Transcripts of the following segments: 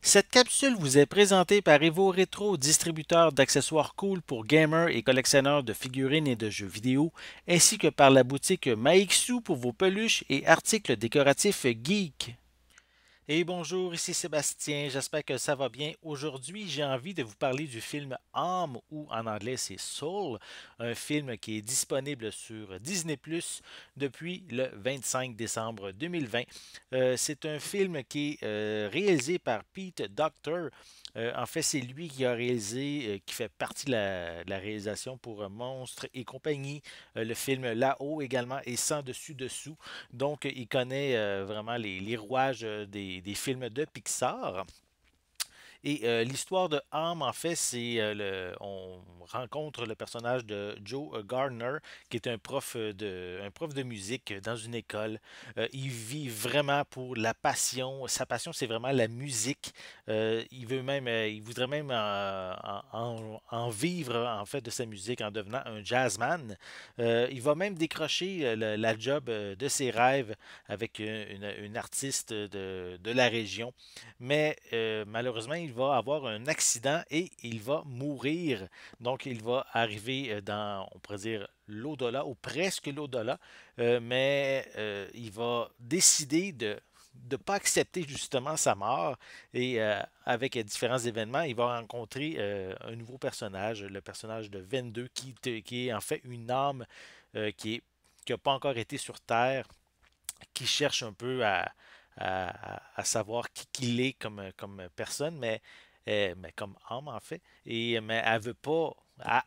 Cette capsule vous est présentée par Evo Retro, distributeur d'accessoires cool pour gamers et collectionneurs de figurines et de jeux vidéo, ainsi que par la boutique Maixu pour vos peluches et articles décoratifs geek. Et bonjour, ici Sébastien, j'espère que ça va bien. Aujourd'hui, j'ai envie de vous parler du film Âme, ou en anglais c'est Soul, un film qui est disponible sur Disney ⁇ depuis le 25 décembre 2020. C'est un film qui est réalisé par Pete Docter. En fait, c'est lui qui a réalisé, qui fait partie de la réalisation pour Monstres et compagnie, le film Là-haut également et Sans dessus-dessous. Donc, il connaît vraiment les rouages des films de Pixar. Et l'histoire de Ham, en fait, on rencontre le personnage de Joe Gardner, qui est un prof de musique dans une école. Il vit vraiment pour la passion. Sa passion, c'est vraiment la musique. Il voudrait même en vivre en fait de sa musique en devenant un jazzman. Il va même décrocher la job de ses rêves avec une artiste de la région, mais malheureusement, il va avoir un accident et il va mourir. Donc, il va arriver dans, on pourrait dire, l'au-delà ou presque l'au-delà, mais il va décider de ne pas accepter justement sa mort et avec différents événements, il va rencontrer un nouveau personnage, le personnage de 22, qui est en fait une âme qui n'a pas encore été sur Terre, qui cherche un peu à savoir qui qu'il est comme personne, mais comme âme en fait. Mais elle veut pas.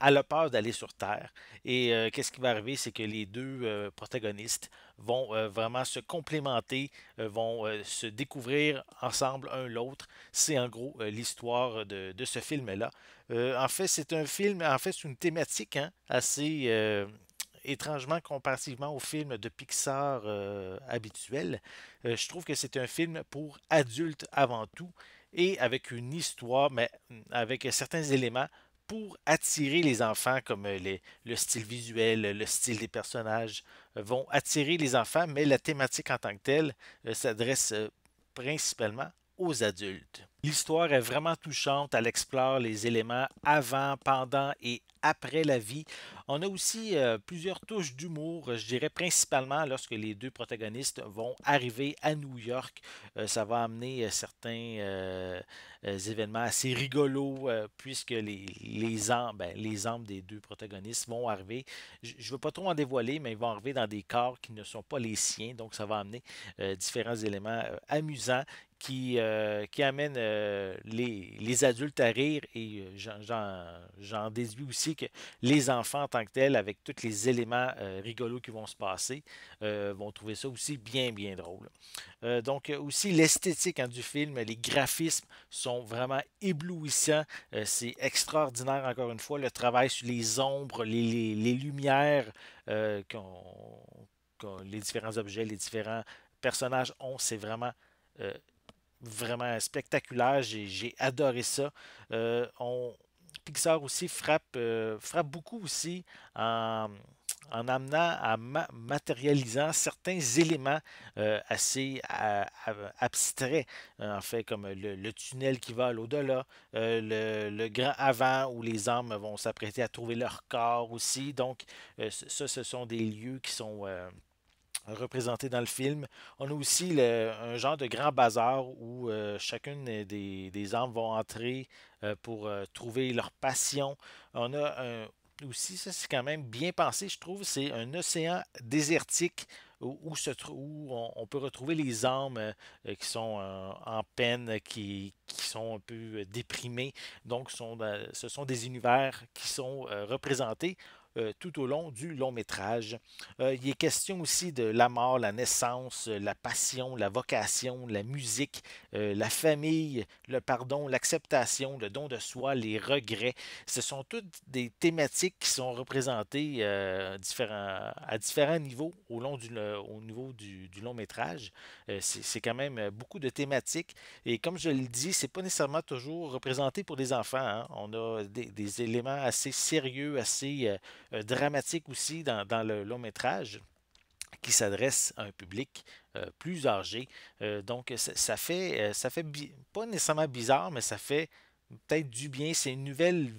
Elle a peur d'aller sur Terre. Et qu'est-ce qui va arriver, c'est que les deux protagonistes vont vraiment se complémenter, vont se découvrir ensemble un l'autre. C'est en gros l'histoire de ce film-là. En fait, c'est un film, en fait, c'est une thématique hein, assez étrangement comparativement aux films de Pixar habituels. Je trouve que c'est un film pour adultes avant tout et avec une histoire, mais avec certains éléments pour attirer les enfants, comme le style visuel, le style des personnages, vont attirer les enfants, mais la thématique en tant que telle s'adresse principalement aux adultes. L'histoire est vraiment touchante, elle explore les éléments avant, pendant et après la vie. On a aussi plusieurs touches d'humour, je dirais principalement lorsque les deux protagonistes vont arriver à New York. Ça va amener certains événements assez rigolos puisque les âmes des deux protagonistes vont arriver. Je ne veux pas trop en dévoiler, mais ils vont arriver dans des corps qui ne sont pas les siens, donc ça va amener différents éléments amusants qui amènent les adultes à rire et j'en déduis aussi que les enfants en tant que tels, avec tous les éléments rigolos qui vont se passer, vont trouver ça aussi bien, bien drôle. Donc, aussi l'esthétique hein, du film, les graphismes sont vraiment éblouissants. C'est extraordinaire, encore une fois, le travail sur les ombres, les lumières les différents objets, les différents personnages ont, c'est euh, vraiment spectaculaire. J'ai adoré ça. Pixar aussi frappe beaucoup aussi en, en amenant matérialisant certains éléments assez abstraits, en fait, comme le tunnel qui va à l'au-delà, le grand avant où les âmes vont s'apprêter à trouver leur corps aussi. Donc, ça, ce sont des lieux qui sont représenté dans le film. On a aussi un genre de grand bazar où chacune des âmes vont entrer pour trouver leur passion. On a aussi, ça c'est quand même bien pensé, je trouve, c'est un océan désertique où on peut retrouver les âmes qui sont en peine, qui sont un peu déprimées. Donc, ce sont des univers qui sont représentés tout au long du long métrage. Il est question aussi de la mort, la naissance, la passion, la vocation, la musique, la famille, le pardon, l'acceptation, le don de soi, les regrets. Ce sont toutes des thématiques qui sont représentées à différents niveaux au niveau du long métrage. C'est quand même beaucoup de thématiques. Et comme je le dis, c'est pas nécessairement toujours représenté pour des enfants. Hein. On a des éléments assez sérieux, assez dramatiques aussi dans le long métrage qui s'adresse à un public plus âgé. Donc, ça fait pas nécessairement bizarre, mais ça fait peut-être du bien. C'est une nouvelle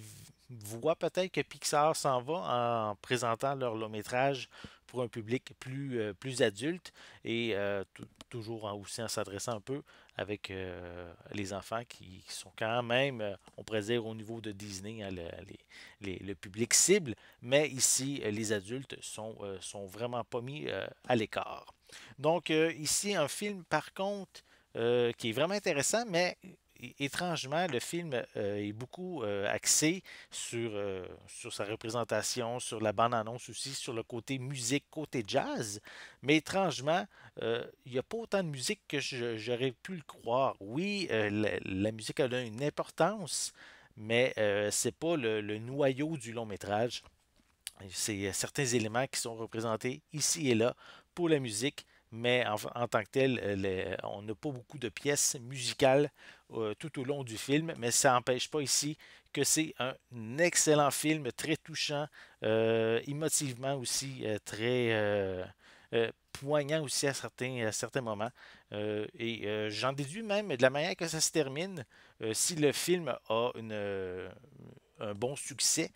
voie peut-être que Pixar s'en va en présentant leur long métrage pour un public plus adulte et toujours aussi en s'adressant un peu avec les enfants qui sont quand même, on pourrait dire au niveau de Disney, hein, le public cible, mais ici, les adultes sont vraiment pas mis à l'écart. Donc ici, un film par contre qui est vraiment intéressant, mais étrangement, le film est beaucoup axé sur sa représentation, sur la bande-annonce aussi, sur le côté musique, côté jazz. Mais étrangement, il n'y a pas autant de musique que j'aurais pu le croire. Oui, la musique a une importance, mais c'est pas le noyau du long métrage. C'est certains éléments qui sont représentés ici et là pour la musique, mais en tant que tel, on n'a pas beaucoup de pièces musicales tout au long du film, mais ça n'empêche pas ici que c'est un excellent film, très touchant, émotivement aussi, très poignant aussi à certains moments. J'en déduis même de la manière que ça se termine, si le film a un bon succès,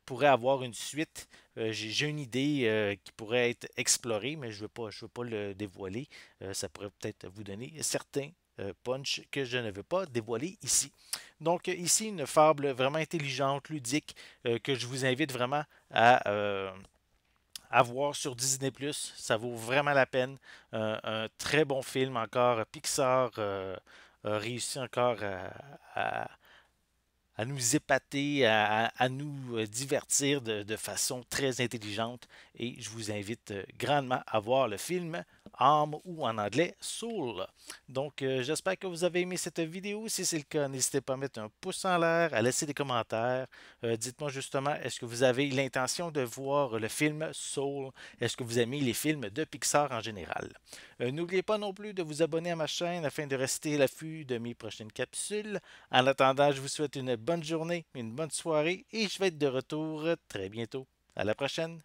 pourrait avoir une suite. J'ai une idée qui pourrait être explorée, mais je veux pas le dévoiler. Ça pourrait peut-être vous donner certains punch que je ne veux pas dévoiler ici. Donc ici, une fable vraiment intelligente, ludique, que je vous invite vraiment à voir sur Disney+. Ça vaut vraiment la peine. Un très bon film encore. Pixar a réussi encore à nous épater, à nous divertir de façon très intelligente. Et je vous invite grandement à voir le film Âme ou en anglais Soul. Donc, j'espère que vous avez aimé cette vidéo. Si c'est le cas, n'hésitez pas à mettre un pouce en l'air, à laisser des commentaires. Dites-moi justement, est-ce que vous avez l'intention de voir le film Soul? Est-ce que vous aimez les films de Pixar en général? N'oubliez pas non plus de vous abonner à ma chaîne afin de rester à l'affût de mes prochaines capsules. En attendant, je vous souhaite une bonne journée, une bonne soirée et je vais être de retour très bientôt. À la prochaine!